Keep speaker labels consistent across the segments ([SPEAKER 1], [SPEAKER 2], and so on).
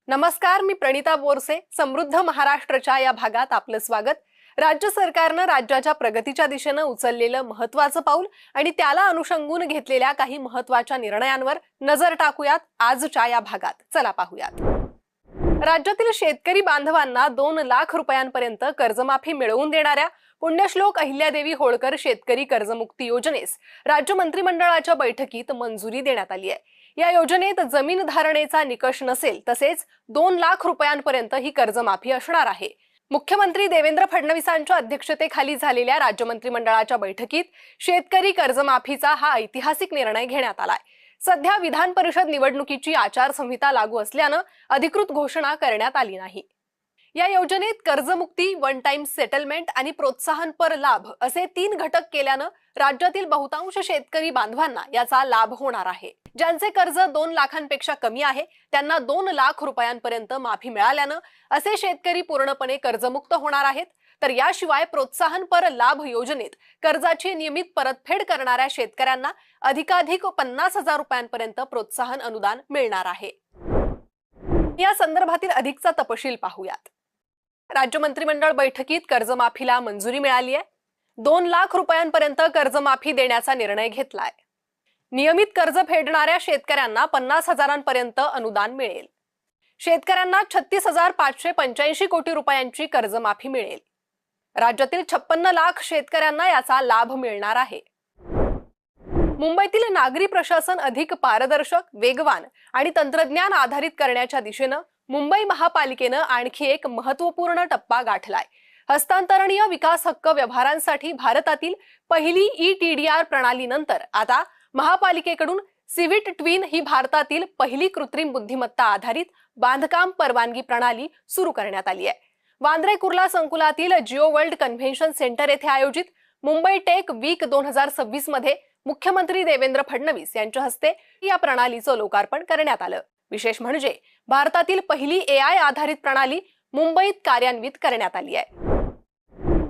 [SPEAKER 1] नमस्कार, मी प्रणिता बोरसे. समृद्ध महाराष्ट्राच्या या भागात आपलं स्वागत. राज्य सरकारनं राज्याच्या प्रगतीच्या दिशेनं उचललेलं महत्त्वाचं पाऊल आणि त्याला अनुषंगून घेतलेल्या काही महत्त्वाच्या निर्णयांवर नजर टाकूयात आजच्या या भागात. चला पाहूयात. राज्यातील शेतकरी बांधवांना 2 लाख रुपयांपर्यंत कर्जमाफी मिळवून देणाऱ्या पुण्यश्लोक अहिल्यादेवी होळकर शेतकरी कर्जमुक्ती योजनेस राज्य मंत्रिमंडळाच्या बैठकीत मंजुरी देण्यात आली आहे. या योजनेत जमीन धारणेचा निकष नसेल तसेच 2 लाख रुपयांपर्यंत ही कर्जमाफी असणार आहे. मुख्यमंत्री देवेंद्र फडणवीसांच्या अध्यक्षतेखाली झालेल्या राज्य मंत्रिमंडळाच्या बैठकीत शेतकरी कर्जमाफीचा हा ऐतिहासिक निर्णय घेण्यात आलाय. सध्या विधान परिषद निवडणुकीची आचारसंहिता लागू असल्यानं अधिकृत घोषणा करण्यात आली नाही. या योजनेत कर्जमुक्ती, वन टाइम सेटलमेंट आणि प्रोत्साहनपर लाभ असे 3 घटक केल्यानं राज्यातील बहुतांश शेतकरी बांधवांना याचा लाभ होणार आहे. ज्यांचे कर्ज 2 लाखांपेक्षा कमी आहे त्यांना 2 लाख रुपयांपर्यंत माफी मिळाल्यानं असे शेतकरी पूर्णपणे कर्जमुक्त होणार आहेत. तर याशिवाय प्रोत्साहनपर लाभ योजनेत कर्जाची नियमित परतफेड करणाऱ्या शेतकऱ्यांना अधिकाधिक 50,000 रुपयांपर्यंत प्रोत्साहन अनुदान मिळणार आहे. या संदर्भातील अधिकचा तपशील पाहूयात. राज्य मंत्रिमंडळ बैठकीत कर्जमाफीला मंजुरी मिळाली आहे. 2 लाख रुपयांपर्यंत कर्जमाफी देण्याचा निर्णय घेतलाय. नियमित कर्ज फेडणाऱ्या शेतकऱ्यांना 50,000पर्यंत अनुदान मिळेल. शेतकऱ्यांना 36,585 कोटी रुपयांची कर्जमाफी मिळेल. राज्यातील 56 लाख शेतकऱ्यांना याचा लाभ मिळणार आहे. मुंबईतील नागरी प्रशासन अधिक पारदर्शक, वेगवान आणि तंत्रज्ञान आधारित करण्याच्या दिशेनं मुंबई महापालिकेनं आणखी एक महत्त्वपूर्ण टप्पा गाठलाय. हस्तांतरणीय विकास हक्क व्यवहारांसाठी भारतातील पहिली ETDR प्रणालीनंतर आता महापालिकेकडून सिव्हिट ट्विन ही भारतातील पहिली कृत्रिम बुद्धिमत्ता आधारित बांधकाम परवानगी प्रणाली सुरू करण्यात आली आहे. वांद्रे कुर्ला संकुलातील जिओ वर्ल्ड कन्व्हेन्शन सेंटर येथे आयोजित मुंबई टेक वीक 2026 मध्ये मुख्यमंत्री देवेंद्र फडणवीस यांच्या हस्ते या प्रणालीचं लोकार्पण करण्यात आलं. विशेष म्हणजे भारतातील पहिली AI आधारित प्रणाली मुंबईत कार्यान्वित करण्यात आली आहे.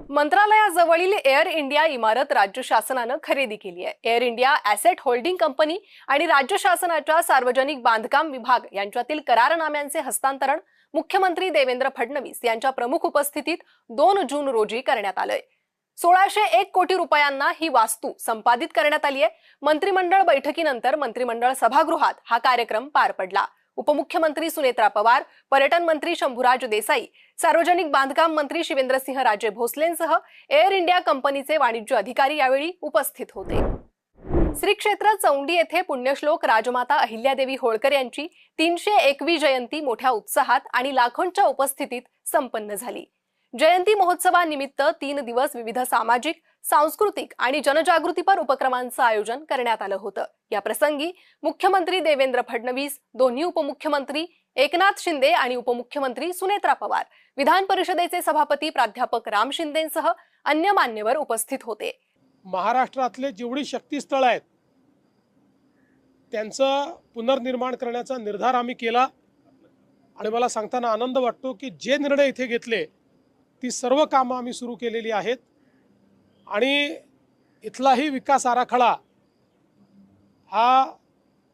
[SPEAKER 1] मंत्रालयाजवळील एअर इंडिया इमारत राज्य शासनानं खरेदी केली आहे. Air India asset holding company आणि राज्य शासनाच्या सार्वजनिक बांधकाम विभाग यांच्यातील करारनाम्यांचे हस्तांतरण मुख्यमंत्री देवेंद्र फडणवीस यांच्या प्रमुख उपस्थितीत 2 जून रोजी करण्यात आलंय. 1601 कोटी रुपयांना ही वास्तू संपादित करण्यात आली आहे. मंत्रिमंडळ बैठकीनंतर मंत्रिमंडळ सभागृहात हा कार्यक्रम पार पडला. उपमुख्यमंत्री सुनेत्रा पवार, पर्यटन मंत्री शंभूराज देसाई, सार्वजनिक बांधकाम मंत्री शिवेंद्रसिंहराजे भोसलेंसह एअर इंडिया कंपनीचे वाणिज्य अधिकारी यावेळी उपस्थित होते. श्री क्षेत्र चौंडी येथे पुण्यश्लोक राजमाता अहिल्यादेवी होळकर यांची 301वी जयंती मोठ्या उत्साहात आणि लाखोंच्या उपस्थितीत संपन्न झाली. जयंती महोत्सवानिमित्त 3 दिवस विविध सामाजिक, सांस्कृतिक आणि जनजागृतीपर उपक्रमांचं आयोजन करण्यात आलं होतं. या प्रसंगी मुख्यमंत्री देवेंद्र फडणवीस, दोन्ही उपमुख्यमंत्री एकनाथ शिंदे आणि उपमुख्यमंत्री सुनेत्रा पवार, विधान परिषदेचे सभापती प्राध्यापक राम शिंदेंसह अन्य मान्यवर उपस्थित होते.
[SPEAKER 2] महाराष्ट्रातले जेवढी शक्तीस्थळ आहेत त्यांचं पुनर्निर्माण करण्याचा निर्धार आम्ही केला आणि मला सांगताना आनंद वाटतो की जे निर्णय इथे घेतले ती सर्व कामं आम्ही सुरू केलेली आहेत आणि इथलाही विकास आराखडा हा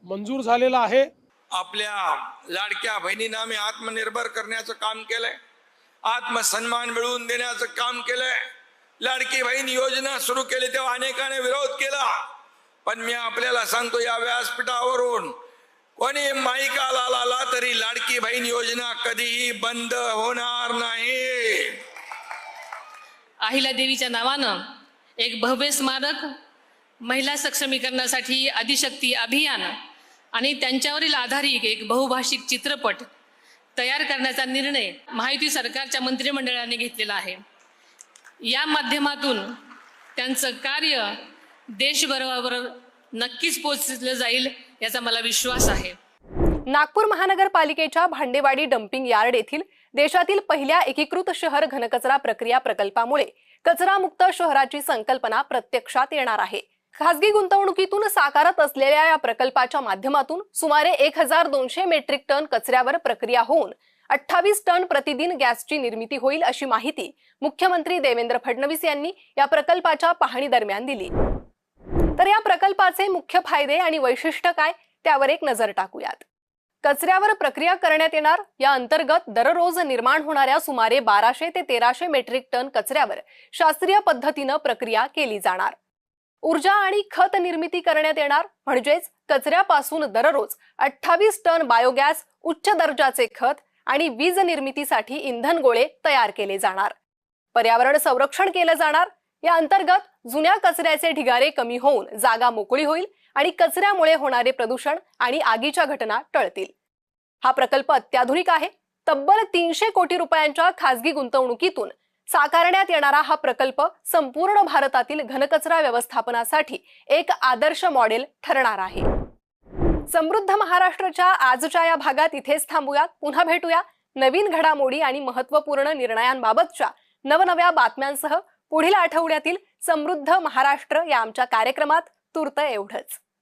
[SPEAKER 2] मंजूर झालेला आहे.
[SPEAKER 3] आपल्या लाडक्या बहिणींना आम्ही आत्मनिर्भर करण्याचं काम केलंय, आत्मसन्मान मिळवून देण्याचं काम केलंय. लाडकी बहीण योजना सुरू केली तेव्हा अनेकांनी विरोध केला, पण मी आपल्याला सांगतो या व्यासपीठावरून कोणी माईका लाला तरी लाडकी बहीण योजना कधीही बंद होणार नाही.
[SPEAKER 4] अहिल्यादेवीच्या नावानं एक भव्य स्मारक, महिला सक्षमीकरणासाठी आदिशक्ती अभियान आणि त्यांच्यावरील आधारित एक बहुभाषिक चित्रपट तयार करण्याचा निर्णय महायुती सरकारच्या मंत्रिमंडळाने घेतलेला आहे. या माध्यमातून त्यांचं कार्य देशभरावर नक्कीच पोहोचलं जाईल याचा मला विश्वास आहे.
[SPEAKER 1] नागपूर महानगरपालिकेच्या भांडेवाडी डम्पिंग यार्ड येथील देशातील पहिल्या एकीकृत शहर घनकचरा प्रक्रिया प्रकल्पामुळे कचरामुक्त शहराची संकल्पना प्रत्यक्षात येणार आहे. खासगी गुंतवणुकीतून साकारत असलेल्या या प्रकल्पाच्या माध्यमातून सुमारे 1200 मेट्रिक टन कचऱ्यावर प्रक्रिया होऊन 28 टन प्रतिदिन गॅसची निर्मिती होईल अशी माहिती मुख्यमंत्री देवेंद्र फडणवीस यांनी या प्रकल्पाच्या पाहणी दरम्यान दिली. तर या प्रकल्पाचे मुख्य फायदे आणि वैशिष्ट्य काय त्यावर एक नजर टाकूयात. कचऱ्यावर प्रक्रिया करण्यात येणार. या अंतर्गत दररोज निर्माण होणाऱ्या सुमारे 1200 ते 1300 मेट्रिक टन कचऱ्यावर शास्त्रीय पद्धतीनं प्रक्रिया केली जाणार. ऊर्जा आणि खत निर्मिती करण्यात येणार. म्हणजेच कचऱ्यापासून दररोज 28 टन बायोगॅस, उच्च दर्जाचे खत आणि वीज निर्मितीसाठी इंधन गोळे तयार केले जाणार. पर्यावरण संरक्षण केलं जाणार. या अंतर्गत जुन्या कचऱ्याचे ढिगारे कमी होऊन जागा मोकळी होईल आणि कचऱ्यामुळे होणारे प्रदूषण आणि आगीच्या घटना टळतील. हा प्रकल्प अत्याधुनिक आहे. तब्बल 300 कोटी रुपयांच्या खासगी गुंतवणुकीतून साकारण्यात येणारा हा प्रकल्प संपूर्ण भारतातील घनकचरा व्यवस्थापनासाठी एक आदर्श मॉडेल ठरणार आहे. समृद्ध महाराष्ट्राच्या आजच्या या भागात इथेच थांबूयात. पुन्हा भेटूया नवीन घडामोडी आणि महत्त्वपूर्ण निर्णयांबाबतच्या नवनव्या बातम्यांसह पुढील आठवड्यातील समृद्ध महाराष्ट्र या आमच्या कार्यक्रमात. तूर्त एवढंच.